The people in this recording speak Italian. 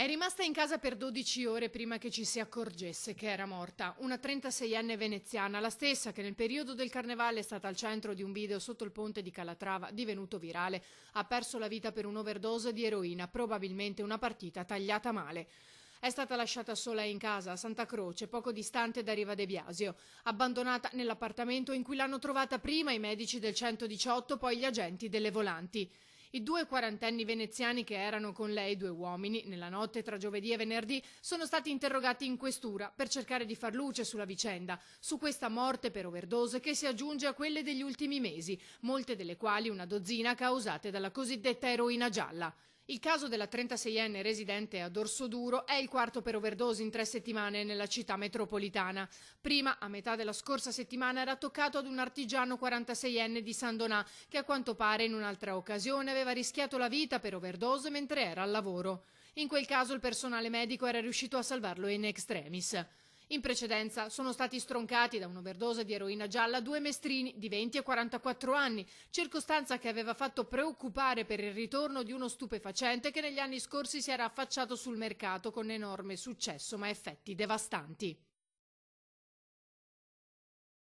È rimasta in casa per 12 ore prima che ci si accorgesse che era morta. Una 36enne veneziana, la stessa che nel periodo del carnevale è stata al centro di un video sotto il ponte di Calatrava, divenuto virale, ha perso la vita per un'overdose di eroina, probabilmente una partita tagliata male. È stata lasciata sola in casa a Santa Croce, poco distante da Riva de Biasio, abbandonata nell'appartamento in cui l'hanno trovata prima i medici del 118, poi gli agenti delle volanti. I due quarantenni veneziani che erano con lei, due uomini, nella notte tra giovedì e venerdì, sono stati interrogati in questura per cercare di far luce sulla vicenda, su questa morte per overdose che si aggiunge a quelle degli ultimi mesi, molte delle quali una dozzina causate dalla cosiddetta eroina gialla. Il caso della 36enne residente ad Orsoduro è il quarto per overdose in 3 settimane nella città metropolitana. Prima, a metà della scorsa settimana, era toccato ad un artigiano 46enne di San Donà che a quanto pare in un'altra occasione aveva rischiato la vita per overdose mentre era al lavoro. In quel caso il personale medico era riuscito a salvarlo in extremis. In precedenza sono stati stroncati da un'overdose di eroina gialla due mestrini di 20 e 44 anni, circostanza che aveva fatto preoccupare per il ritorno di uno stupefacente che negli anni scorsi si era affacciato sul mercato con enorme successo ma effetti devastanti.